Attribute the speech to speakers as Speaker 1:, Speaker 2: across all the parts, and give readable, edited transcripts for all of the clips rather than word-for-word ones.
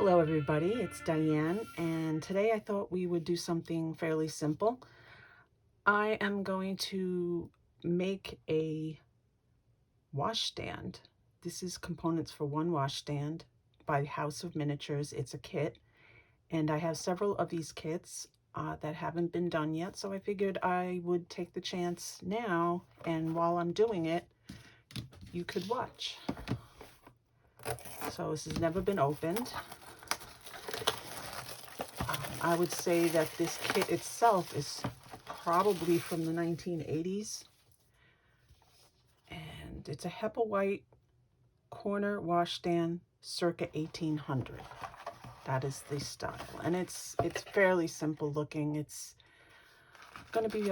Speaker 1: Hello everybody, it's Diane, and today I thought we would do something fairly simple. I am going to make a washstand. This is components for one washstand by House of Miniatures. It's a kit, and I have several of these kits that haven't been done yet, so I figured I would take the chance now, and while I'm doing it, you could watch. So this has never been opened. I would say that this kit itself is probably from the 1980s. And it's a Hepplewhite corner washstand circa 1800. That is the style. And it's fairly simple looking. It's going to be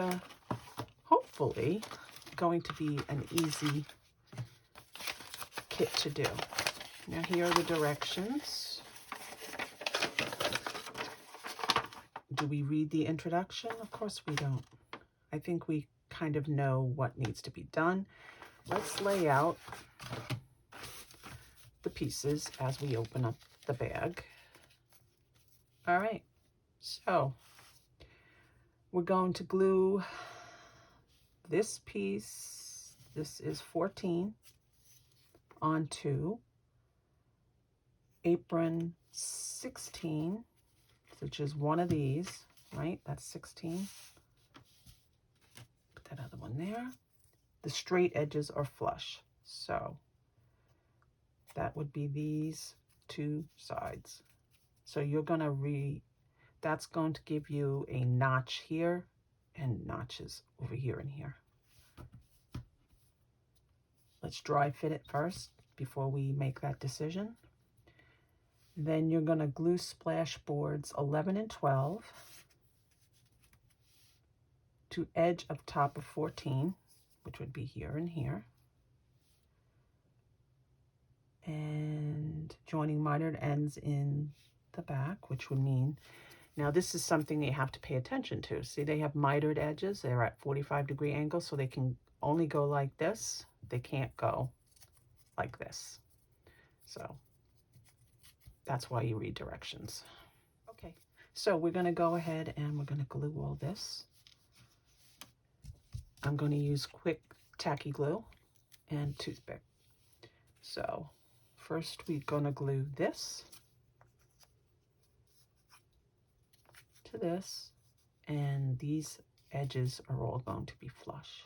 Speaker 1: hopefully going to be an easy kit to do. Now here are the directions. Do we read the introduction? Of course we don't. I think we kind of know what needs to be done. Let's lay out the pieces as we open up the bag. All right, so we're going to glue this piece, this is 14, onto apron 16, which is one of these, right? That's 16. Put that other one there. The straight edges are flush, so that would be these two sides. So you're gonna that's going to give you a notch here and notches over here and here. Let's dry fit it first before we make that decision. Then you're gonna glue splash boards 11 and 12 to edge of top of 14, which would be here and here. And joining mitered ends in the back, which would mean, now this is something you have to pay attention to. See, they have mitered edges. They're at 45-degree angles, so they can only go like this. They can't go like this. So that's why you read directions. Okay, so we're gonna go ahead and we're gonna glue all this. I'm gonna use quick tacky glue and toothpick. So first we're gonna glue this to this, and these edges are all going to be flush.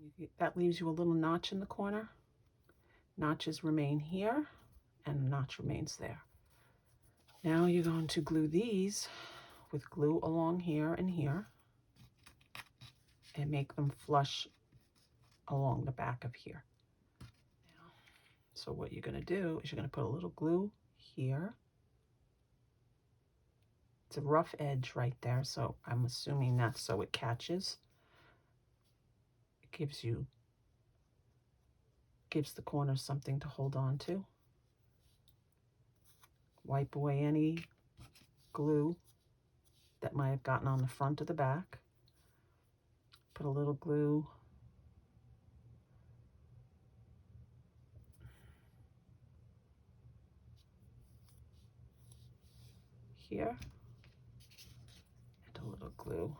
Speaker 1: And that leaves you a little notch in the corner. Notches remain here, and a notch remains there. Now you're going to glue these with glue along here and here and make them flush along the back of here. So what you're going to do is you're going to put a little glue here. It's a rough edge right there, so I'm assuming that's so it catches. It gives the corners something to hold on to. Wipe away any glue that might have gotten on the front or the back. Put a little glue here and a little glue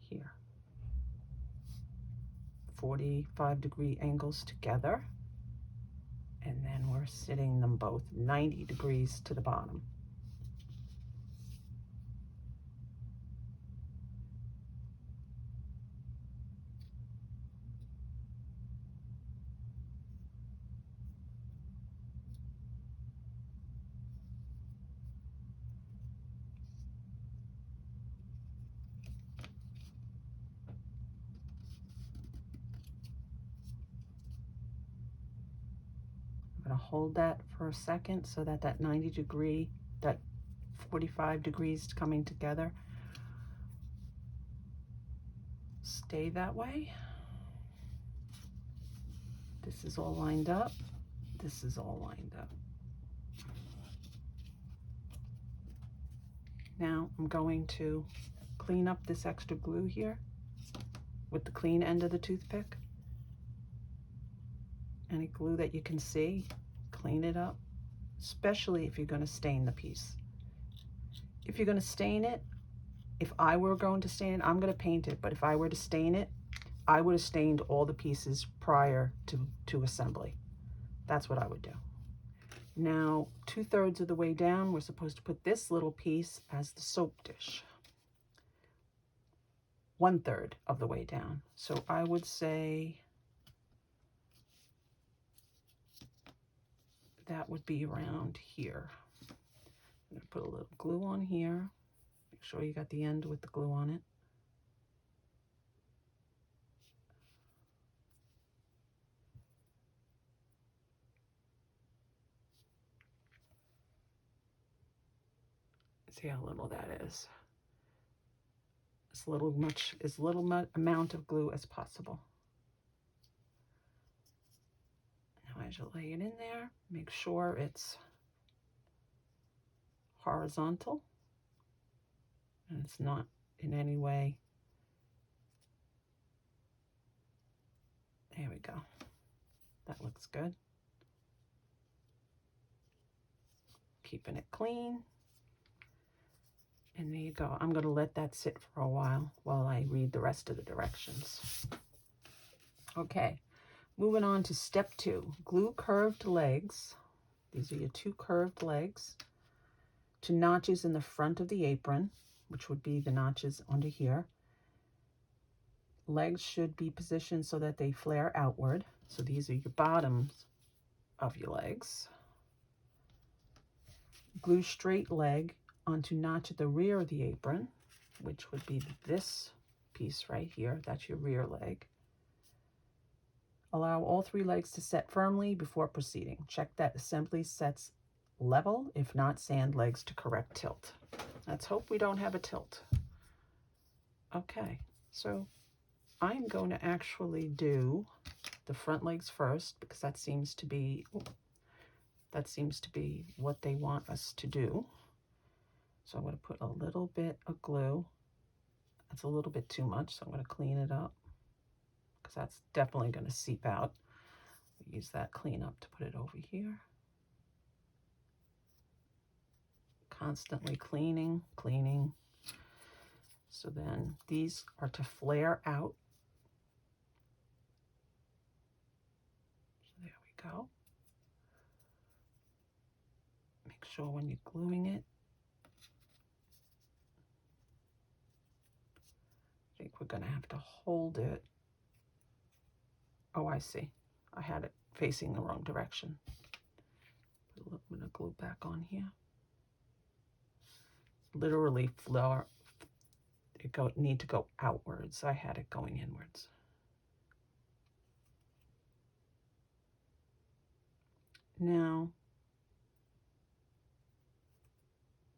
Speaker 1: here. 45-degree angles together, and then we're sitting them both 90 degrees to the bottom. I'm going to hold that for a second so that that 90 degree, that 45 degrees coming together, stay that way. This is all lined up. This is all lined up. Now I'm going to clean up this extra glue here with the clean end of the toothpick. Any glue that you can see, clean it up, especially if you're going to stain the piece. If you're going to stain it, if I were going to stain it, I'm going to paint it, but if I were to stain it, I would have stained all the pieces prior to assembly. That's what I would do. Now, 2/3 of the way down, we're supposed to put this little piece as the soap dish. 1/3 of the way down. So I would say that would be around here. I'm going to put a little glue on here. Make sure you got the end with the glue on it. See how little that is. As little amount of glue as possible. Now as you lay it in there, make sure it's horizontal and it's not in any way. There we go. That looks good. Keeping it clean. And there you go. I'm going to let that sit for a while I read the rest of the directions. Okay, moving on to step 2. Glue curved legs. These are your 2 curved legs to notches in the front of the apron, which would be the notches under here. Legs should be positioned so that they flare outward. So these are your bottoms of your legs. Glue straight leg onto notch at the rear of the apron, which would be this piece right here. That's your rear leg. Allow all 3 legs to set firmly before proceeding. Check that assembly sets level. If not, sand legs to correct tilt. Let's hope we don't have a tilt. Okay, so I'm going to actually do the front legs first because that seems to be what they want us to do. So I'm going to put a little bit of glue. That's a little bit too much, so I'm going to clean it up because that's definitely going to seep out. Use that cleanup to put it over here. Constantly cleaning. So then these are to flare out. So there we go. Make sure when you're gluing it, I think we're going to have to hold it. Oh, I see. I had it facing the wrong direction. Put a little bit of glue back on here. Literally floor. Need to go outwards. I had it going inwards. Now,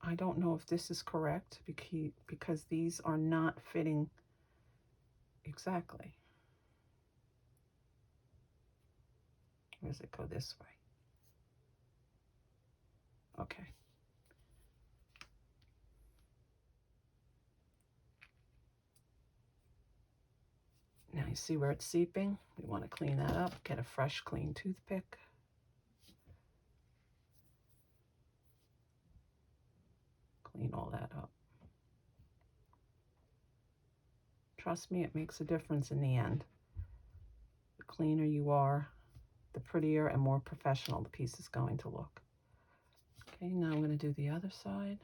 Speaker 1: I don't know if this is correct because these are not fitting exactly. Or does it go this way? Okay. Now you see where it's seeping? We want to clean that up. Get a fresh, clean toothpick. Clean all that up. Trust me, it makes a difference in the end. The cleaner you are, the prettier and more professional the piece is going to look. Okay, now I'm going to do the other side.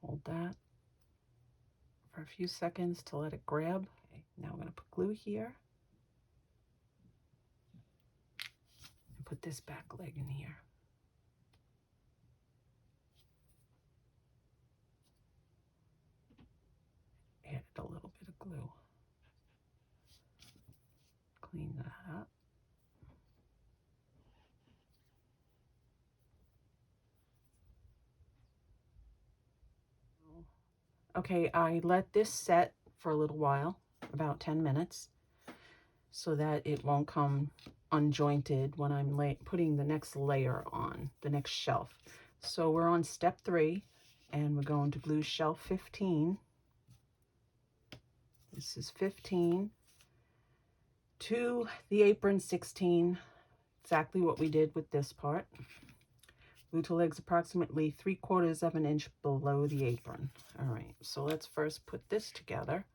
Speaker 1: Hold that for a few seconds to let it grab. Okay, now I'm going to put glue here and put this back leg in here. Added a little bit of glue. Clean that up. Okay, I let this set for a little while, about 10 minutes, so that it won't come unjointed when I'm putting the next layer on, the next shelf. So we're on step 3, and we're going to glue shelf 15. This is 15 to the apron 16, exactly what we did with this part. Glue to legs approximately 3/4 of an inch below the apron. All right, so let's first put this together.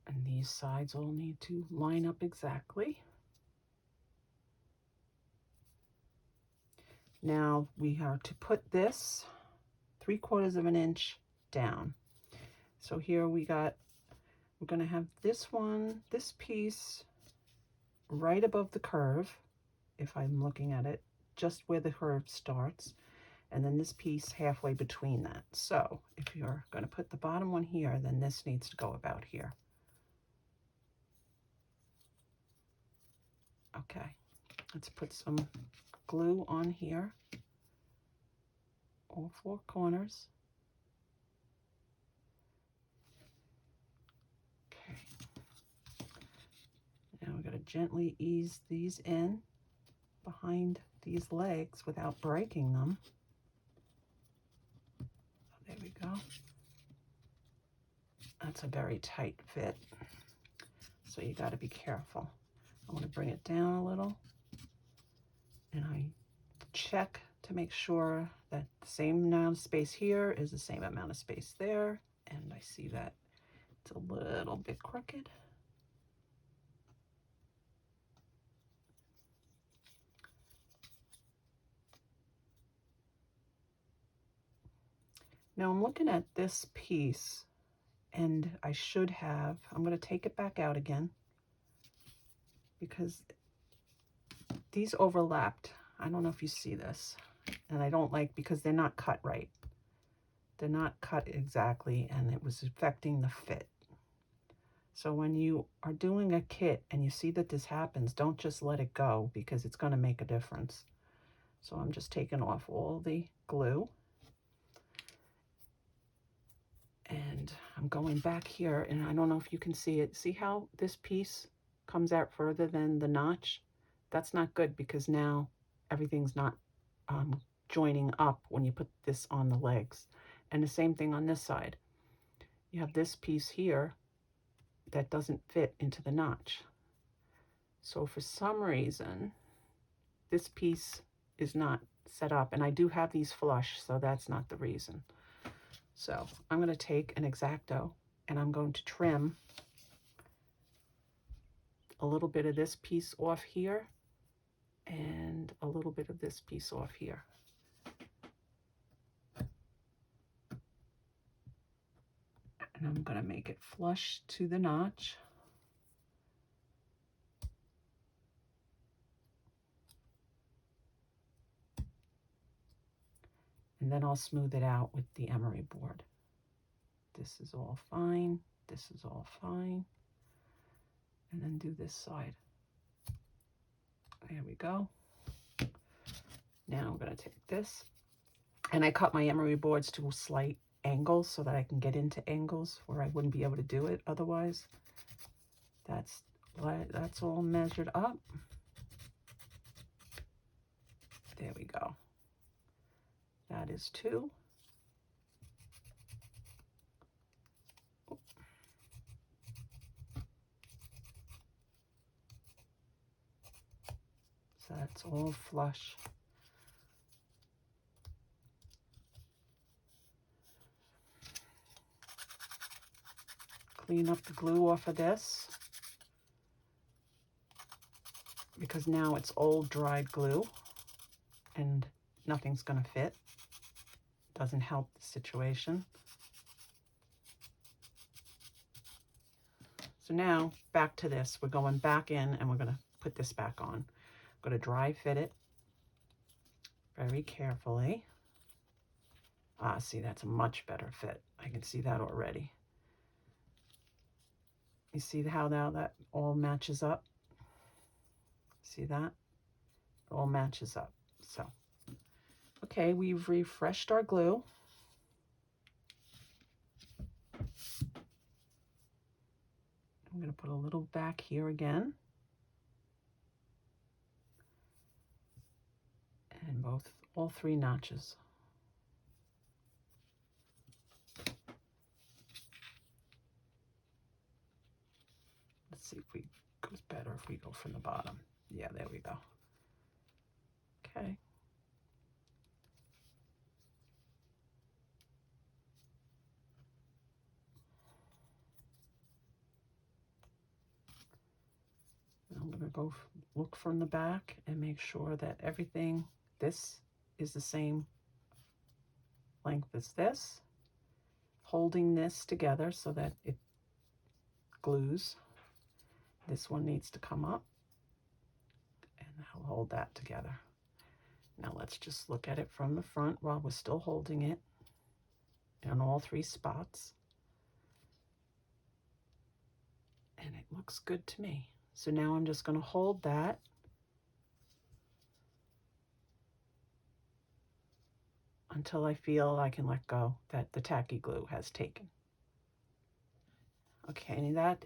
Speaker 1: And these sides all need to line up exactly. Now we are to put this 3/4 of an inch down. So here we're gonna have this piece right above the curve, if I'm looking at it, just where the curve starts, and then this piece halfway between that. So if you're gonna put the bottom one here, then this needs to go about here. Okay, let's put some glue on here, all 4 corners. Okay. Now we're going to gently ease these in behind these legs without breaking them. There we go. That's a very tight fit, so you got to be careful. I want to bring it down a little, and I check to make sure that the same amount of space here is the same amount of space there, and I see that it's a little bit crooked. Now I'm looking at this piece, and I should have, I'm going to take it back out again because these overlapped. I don't know if you see this, and I don't like, because they're not cut right. They're not cut exactly, and it was affecting the fit. So when you are doing a kit and you see that this happens, don't just let it go, because it's going to make a difference. So I'm just taking off all the glue, and I'm going back here, and I don't know if you can see it. See how this piece comes out further than the notch? That's not good, because now everything's not joining up when you put this on the legs. And the same thing on this side. You have this piece here that doesn't fit into the notch. So for some reason, this piece is not set up, and I do have these flush, so that's not the reason. So I'm going to take an X-Acto, and I'm going to trim a little bit of this piece off here and a little bit of this piece off here. And I'm going to make it flush to the notch. And then I'll smooth it out with the emery board. This is all fine. This is all fine. And then do this side. There we go. Now I'm going to take this, and I cut my emery boards to slight angles so that I can get into angles where I wouldn't be able to do it otherwise. That's all measured up. There we go. That is 2. So that's all flush. Clean up the glue off of this, because now it's old dried glue and nothing's going to fit. Doesn't help the situation. So now back to this. We're going back in, and we're going to put this back on. I'm going to dry fit it very carefully. Ah, see, that's a much better fit. I can see that already. You see how now that all matches up? See that? It all matches up. So, okay, we've refreshed our glue. I'm going to put a little back here again. And all three notches. Let's see if it goes better if we go from the bottom. Yeah, there we go. Okay. I'm going to go look from the back and make sure that everything, this is the same length as this, holding this together so that it glues. This one needs to come up, and I'll hold that together. Now let's just look at it from the front while we're still holding it in all three spots. And it looks good to me. So now I'm just going to hold that until I feel I can let go, that the tacky glue has taken. Okay, that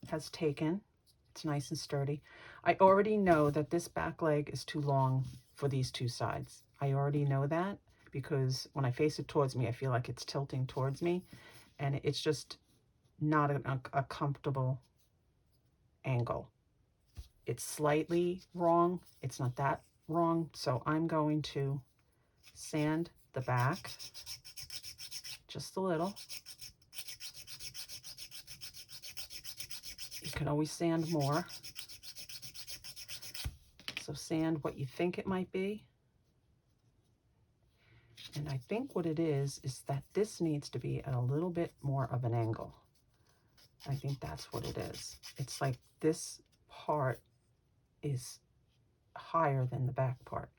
Speaker 1: has taken. It's nice and sturdy. I already know that this back leg is too long for these two sides. I already know that because when I face it towards me, I feel like it's tilting towards me, and it's just not a comfortable angle. It's slightly wrong. It's not that wrong. So I'm going to sand the back just a little. You can always sand more. So sand what you think it might be. And I think what it is that this needs to be at a little bit more of an angle. I think that's what it is. It's like this part is higher than the back part.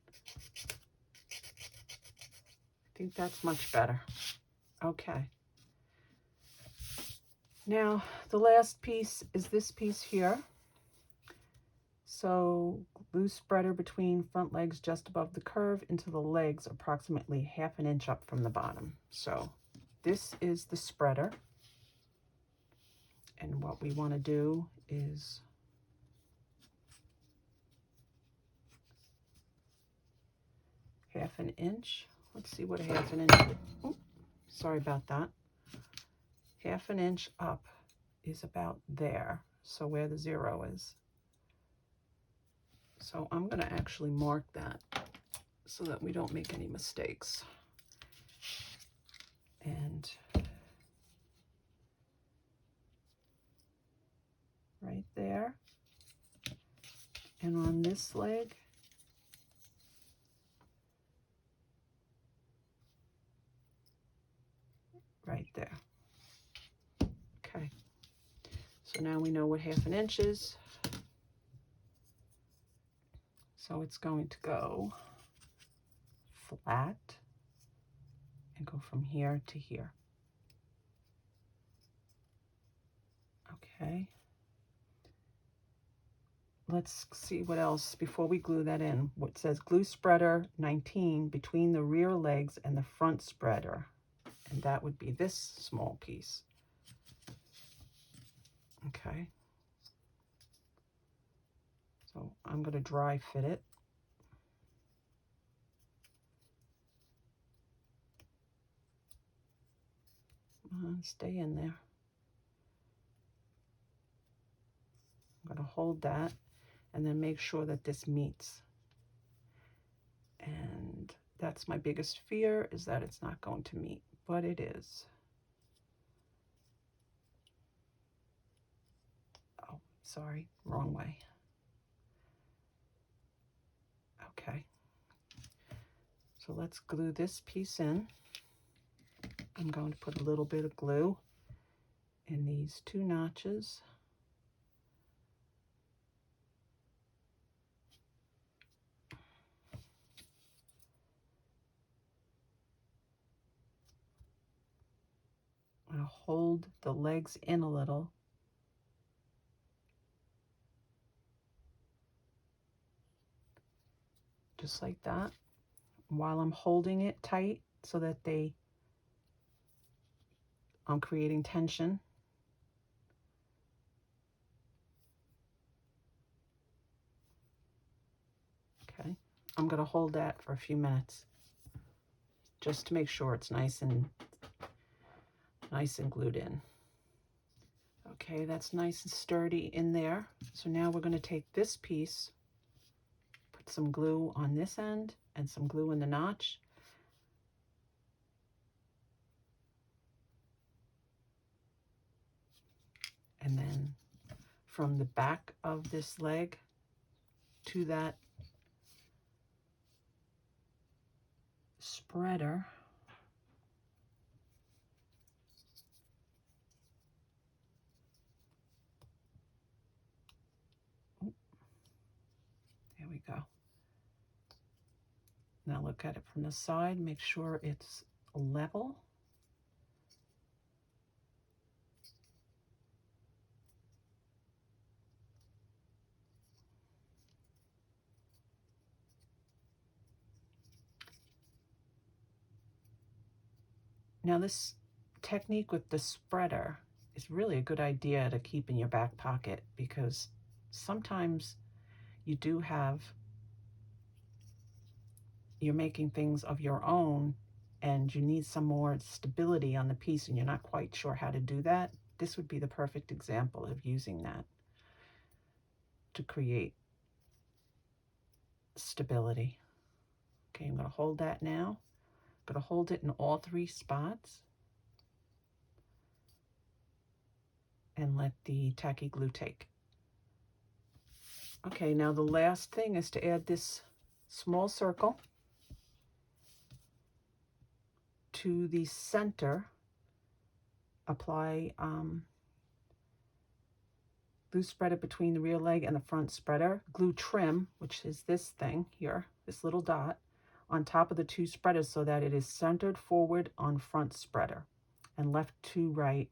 Speaker 1: I think that's much better. Okay. Now, the last piece is this piece here. So glue spreader between front legs just above the curve into the legs approximately 1/2 inch up from the bottom. So this is the spreader. And what we want to do is half an inch. Let's see what a half an inch is. Oh, sorry about that. 1/2 inch up is about there. So where the 0 is. So I'm going to actually mark that so that we don't make any mistakes. And right there. And on this leg, right there. Okay. So now we know what 1/2 inch is. So it's going to go flat and go from here to here. Okay. Let's see what else before we glue that in. What says glue spreader 19 between the rear legs and the front spreader. And that would be this small piece. Okay. So I'm going to dry fit it. Stay in there. I'm going to hold that and then make sure that this meets. And that's my biggest fear, is that it's not going to meet, but it is. Oh, sorry, wrong way. Okay. So let's glue this piece in. I'm going to put a little bit of glue in these 2 notches. I'm going to hold the legs in a little. just like that, while I'm holding it tight so that I'm creating tension. Okay, I'm going to hold that for a few minutes just to make sure it's nice and glued in. Okay, that's nice and sturdy in there. So now we're going to take this piece, put some glue on this end and some glue in the notch. And then from the back of this leg to that spreader, there we go. Now look at it from the side, make sure it's level. Now this technique with the spreader is really a good idea to keep in your back pocket, because sometimes you're making things of your own and you need some more stability on the piece and you're not quite sure how to do that. This would be the perfect example of using that to create stability. Okay, I'm going to hold that now. I'm going to hold it in all 3 spots and let the tacky glue take. Okay, now the last thing is to add this small circle to the center. Apply glue spreader between the rear leg and the front spreader. Glue trim, which is this thing here, this little dot, on top of the 2 spreaders so that it is centered forward on front spreader and left to right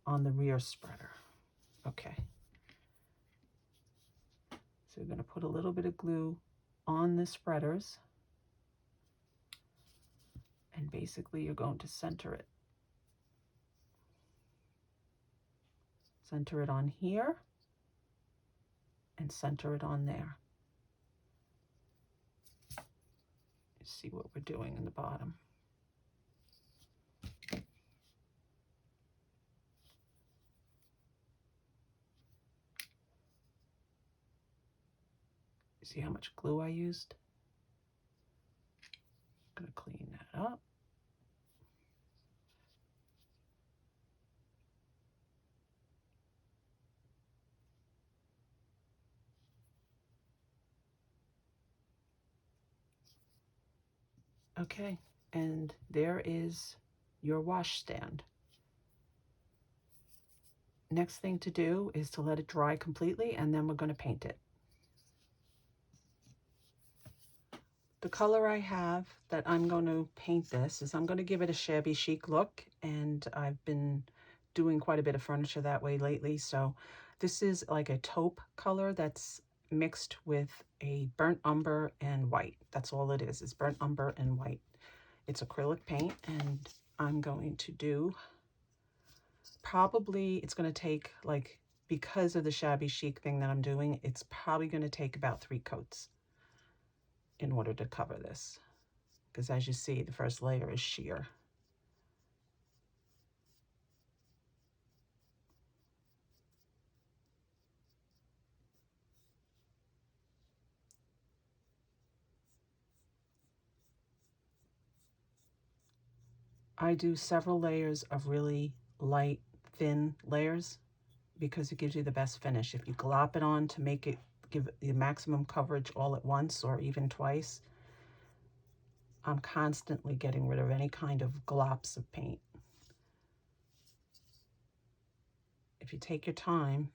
Speaker 1: on the rear spreader. Okay. So we're going to put a little bit of glue on the spreaders, and basically you're going to center it. Center it on here and center it on there. You see what we're doing in the bottom. You see how much glue I used? I'm going to clean that up. Okay, and there is your washstand. Next thing to do is to let it dry completely, and then we're going to paint it. The color I have that I'm going to paint this is, I'm going to give it a shabby chic look, and I've been doing quite a bit of furniture that way lately. So this is like a taupe color that's mixed with a burnt umber and white. That's all it is burnt umber and white. It's acrylic paint, and I'm going to do, probably it's going to take, like, because of the shabby chic thing that I'm doing, it's probably going to take about 3 coats in order to cover this, because as you see, the first layer is sheer. I do several layers of really light, thin layers because it gives you the best finish. If you glop it on to make it give the maximum coverage all at once or even twice, I'm constantly getting rid of any kind of glops of paint. If you take your time,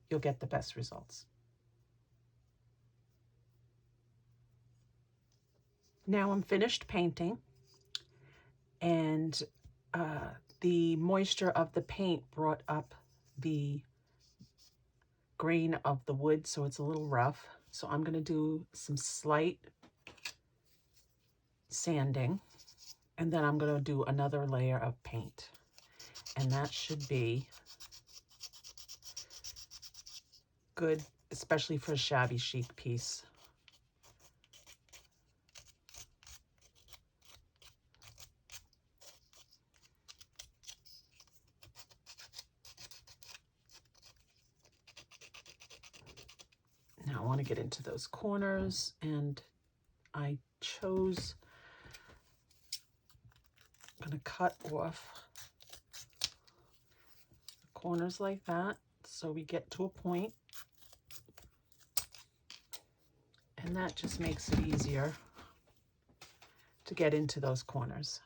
Speaker 1: you'll get the best results. Now I'm finished painting, and the moisture of the paint brought up the grain of the wood, so it's a little rough. So I'm going to do some slight sanding, and then I'm going to do another layer of paint. And that should be good, especially for a shabby chic piece. Now I want to get into those corners, and I chose, I'm going to cut off the corners like that so we get to a point, and that just makes it easier to get into those corners.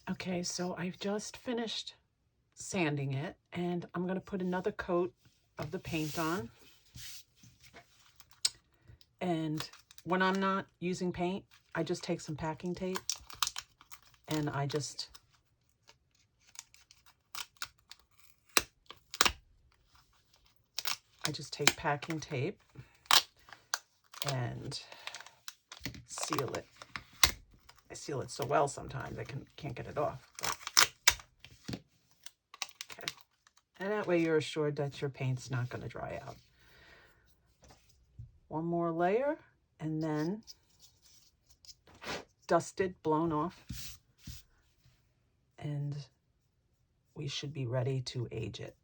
Speaker 1: Okay, so I've just finished sanding it, and I'm going to put another coat of the paint on. And when I'm not using paint, I just take some packing tape, and I just take packing tape and seal it. I seal it so well sometimes I can't get it off. But, okay. And that way you're assured that your paint's not going to dry out. One more layer, and then dusted, blown off, and we should be ready to age it.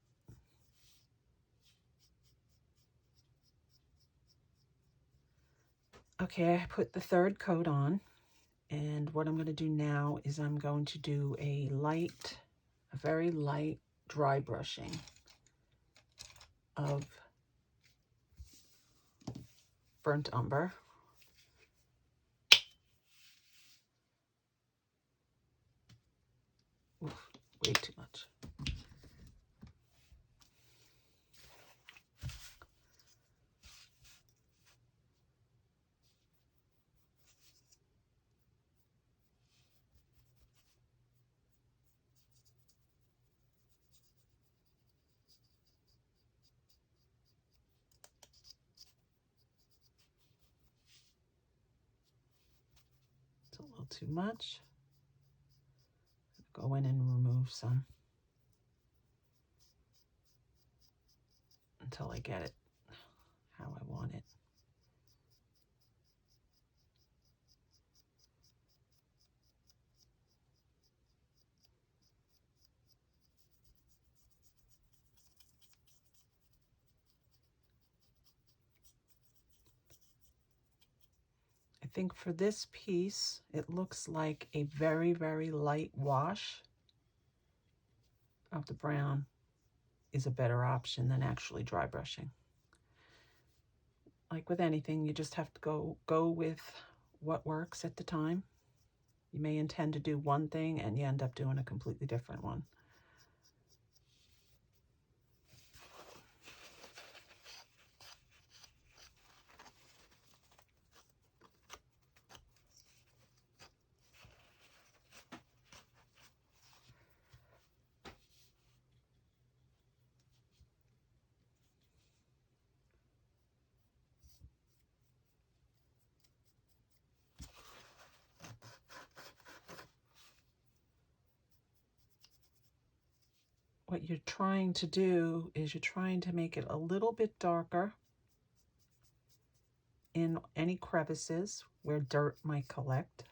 Speaker 1: Okay, I put the third coat on, and what I'm going to do now is I'm going to do a very light dry brushing of burnt umber. Oof, way too much. It's a little too much. Go in and remove some until I get it how I want it. I think for this piece, it looks like a very, very light wash of the brown is a better option than actually dry brushing. Like with anything, you just have to go with what works at the time. You may intend to do one thing and you end up doing a completely different one. What you're trying to do is you're trying to make it a little bit darker in any crevices where dirt might collect,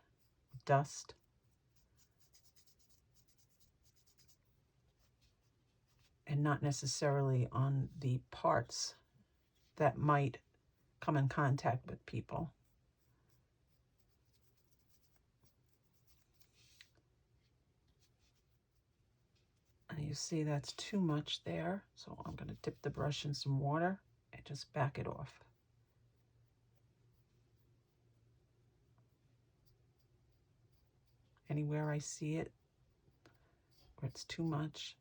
Speaker 1: dust. And not necessarily on the parts that might come in contact with people. And you see that's too much there, so I'm going to dip the brush in some water and just back it off. Anywhere I see it or it's too much,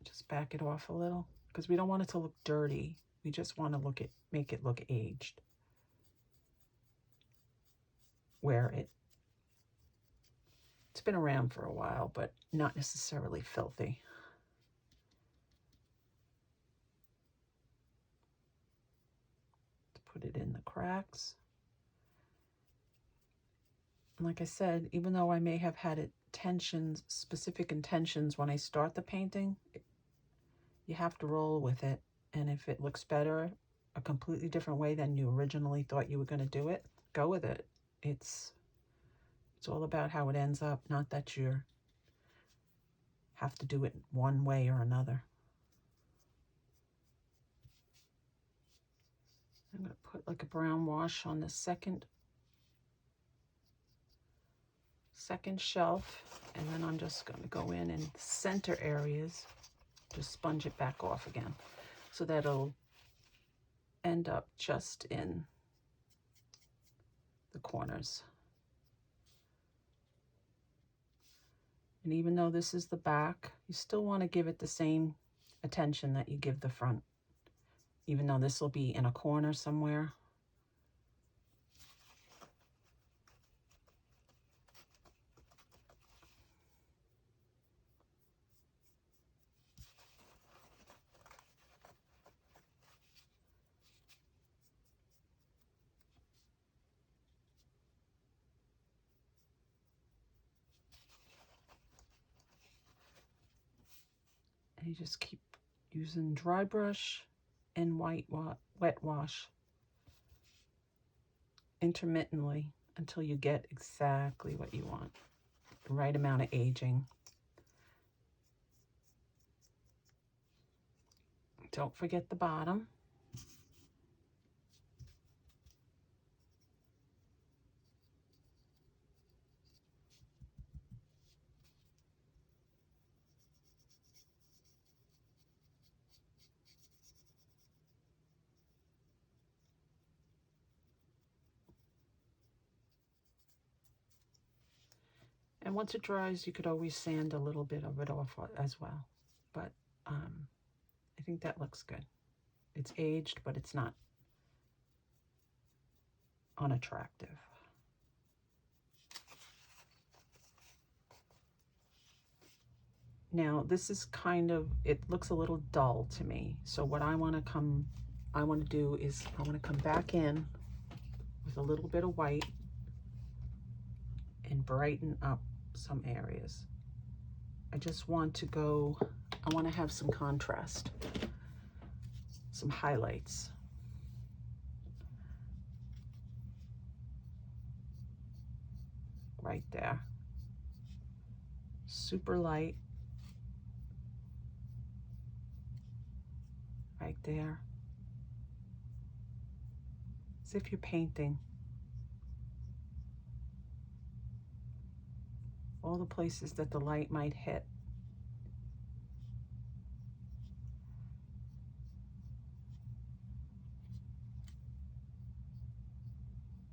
Speaker 1: just back it off a little, because we don't want it to look dirty. We just want to make it look aged, where it's been around for a while, but not necessarily filthy. To put it in the cracks. And like I said, even though I may have had specific intentions when I start the painting, you have to roll with it. And if it looks better, a completely different way than you originally thought you were going to do it, go with it. It's all about how it ends up, not that you have to do it one way or another. I'm going to put like a brown wash on the second shelf, and then I'm just going to go in the center areas, just sponge it back off again, so that it'll end up just in the corners. And even though this is the back, you still want to give it the same attention that you give the front, even though this will be in a corner somewhere. And you just keep using dry brush and wet wash intermittently until you get exactly what you want, the right amount of aging. Don't forget the bottom. And once it dries, you could always sand a little bit of it off as well. But I think that looks good. It's aged, but it's not unattractive. Now this is it looks a little dull to me. So what I want to do is I want to come back in with a little bit of white and brighten up some areas. I just want to I want to have some contrast, some highlights. Right there. Super light. Right there. As if you're painting. All the places that the light might hit.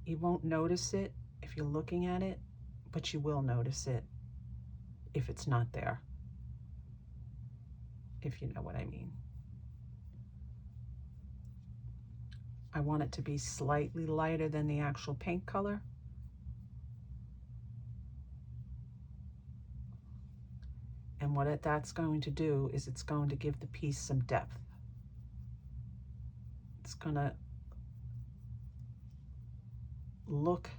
Speaker 1: You won't notice it if you're looking at it, but you will notice it if it's not there, if you know what I mean. I want it to be slightly lighter than the actual paint color. And what that's going to do is it's going to give the piece some depth. It's going to look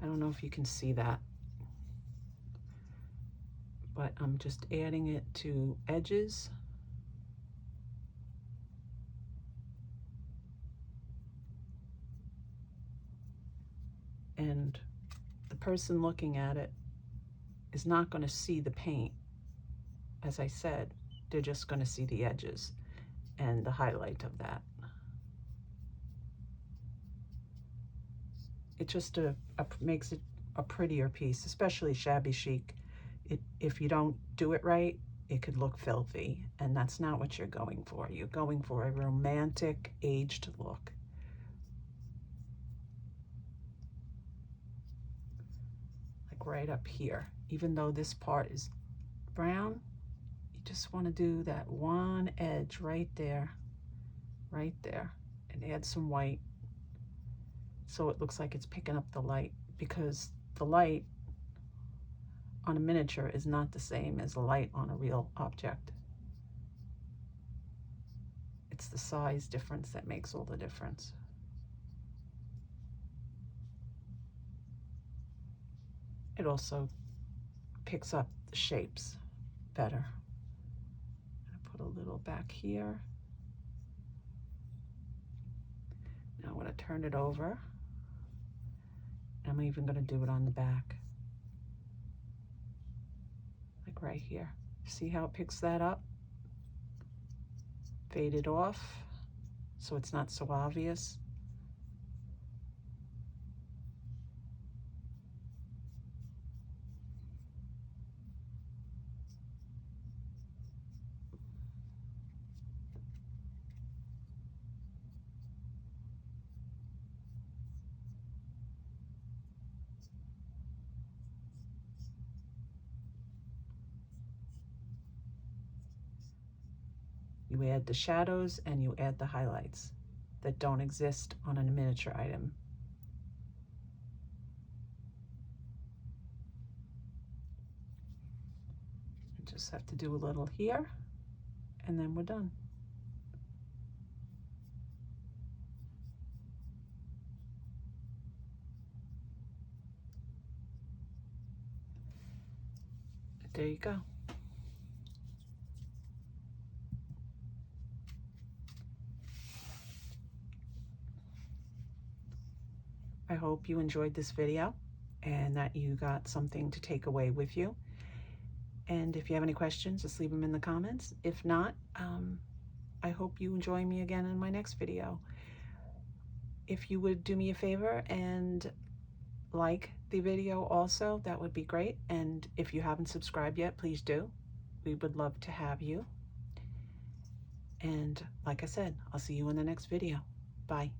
Speaker 1: I don't know if you can see that, but I'm just adding it to edges. And the person looking at it is not going to see the paint. As I said, they're just going to see the edges and the highlight of that. It just makes it a prettier piece, especially shabby chic. If you don't do it right, it could look filthy, and that's not what you're going for. You're going for a romantic, aged look. Like right up here. Even though this part is brown, you just want to do that one edge right there, and add some white so it looks like it's picking up the light, because the light on a miniature is not the same as the light on a real object. It's the size difference that makes all the difference. It also picks up the shapes better. I'm gonna put a little back here. Now I'm gonna turn it over. I'm even gonna do it on the back. Like right here. See how it picks that up? Fade it off so it's not so obvious. You add the shadows and you add the highlights that don't exist on a miniature item. You just have to do a little here, and then we're done. There you go. I hope you enjoyed this video and that you got something to take away with you. And if you have any questions, just leave them in the comments. If not, I hope you join me again in my next video. If you would do me a favor and like the video also, that would be great. And if you haven't subscribed yet, please do. We would love to have you. And like I said, I'll see you in the next video. Bye.